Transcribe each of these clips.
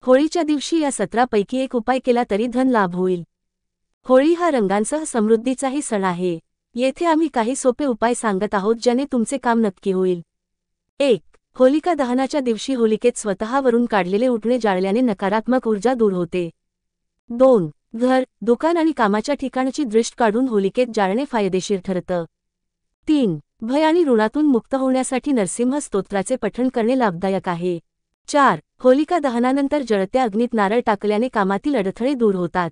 होळीच्या दिवशी या 17 पैकी एक उपाय केला तरी धन लाभ होईल। होळी हा रंगांसह समृद्धीचाही सण आहे। येथे आम्ही काही सोपे उपाय सांगत आहोत ज्याने तुमचे काम नक्की होईल। 1. होलिका दहनाच्या दिवशी होलिकेत स्वतःवरून काढलेले उटणे जाळल्याने नकारात्मक ऊर्जा दूर होते। 2. घर, दुकान आणि कामाच्या ठिकाणची दृष्ट काढून होलिकेत जाळणे फायदेशीर ठरतं। 3. भय आणि ऋणातून मुक्त होण्यासाठी नरसिंह स्तोत्राचे पठण करणे लाभदायक आहे। 4. होलिका दहनानंतर जळत्या अग्नीत नारळ टाकल्याने कामातील अडथळे दूर होतात।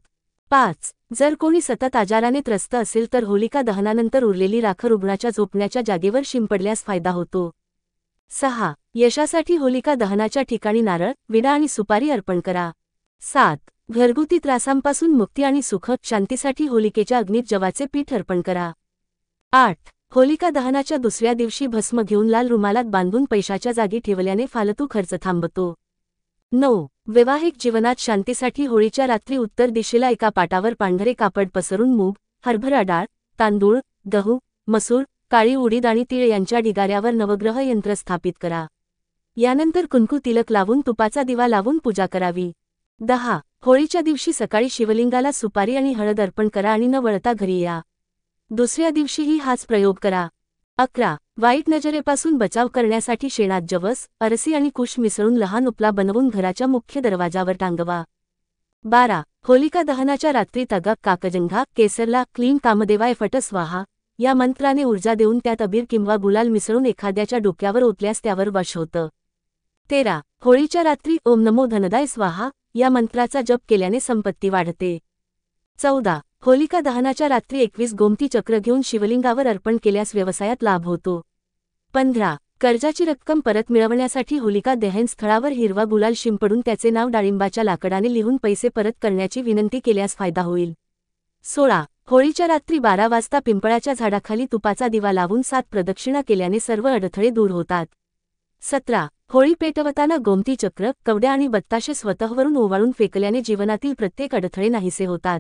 5. जर कोणी सतत आजाराने त्रस्त असेल तर होलिका दहनानंतर उरलेली राख रुग्णाच्या झोपण्याच्या जागेवर शिंपडल्यास फायदा होतो। 6. यशासाठी होलिका दहनाच्या ठिकाणी नारळ, विडा आणि सुपारी अर्पण करा। 7. घरगुती त्रासांपासून मुक्ती आणि सुख शांतीसाठी होलिकेच्या अग्नीत जवाचे पीठ अर्पण करा। 8. होलिका दहनाच्या दुसऱ्या दिवशी भस्म घेऊन लाल रुमालात बांधून पैशाच्या जागी ठेवल्याने फालतू खर्च थांबतो। 9. वैवाहिक जीवनात शांतीसाठी होळीच्या रात्री उत्तर दिशेला एका पाटावर पांढरे कापड पसरून मूग, हरभरा डाळ, तांदूळ, गहू, मसूर, काळी उडीद आणि तीळ यांच्या ढिगाऱ्यावर नवग्रह यंत्र स्थापित करा। यानंतर कुंकू तिलक लावून तुपाचा दिवा लावून पूजा करावी। 10. होळीच्या दिवशी सकाळी शिवलिंगाला सुपारी आणि हळद अर्पण करा आणि न वळता घरी या। दुसऱ्या दिवशीही हाच प्रयोग करा। 11. वाईट नजरेपासून बचाव करण्यासाठी शेणात जवस, अरसी आणि कुश मिसळून लहान उपला बनवून घराच्या मुख्य दरवाजावर टांगवा। 12. होलिका दहनाच्या रात्री तगा काकजंघा केसरला क्लीन कामदेवाय फट स्वाहा या मंत्राने ऊर्जा देऊन त्यात अबीर किंवा गुलाल मिसळून एखाद्याच्या डोक्यावर ओतल्यास त्यावर वश होतं। 13. होळीच्या रात्री ओम नमो धनदाय स्वाहा या मंत्राचा जप केल्याने संपत्ती वाढते। 14. होलिका दहनाच्या रात्री 21 गोमती चक्र घेऊन शिवलिंगावर अर्पण केल्यास व्यवसायात लाभ होतो। 15. कर्जाची रक्कम परत मिळवण्यासाठी होलिका दहन स्थळावर हिरवा गुलाल शिंपडून त्याचे नाव डाळिंबाच्या लाकडाने लिहून पैसे परत करण्याची विनंती केल्यास फायदा होईल। 16. होळीच्या रात्री 12 वाजता पिंपळाच्या झाडाखाली तुपाचा दिवा लावून 7 प्रदक्षिणा केल्याने सर्व अडथळे दूर होतात। 17. होळी पेटवताना गोमती चक्र, कवड्या आणि बत्ताशे स्वतःवरून ओवाळून फेकल्याने जीवनातील प्रत्येक अडथळे नाहीसे होतात।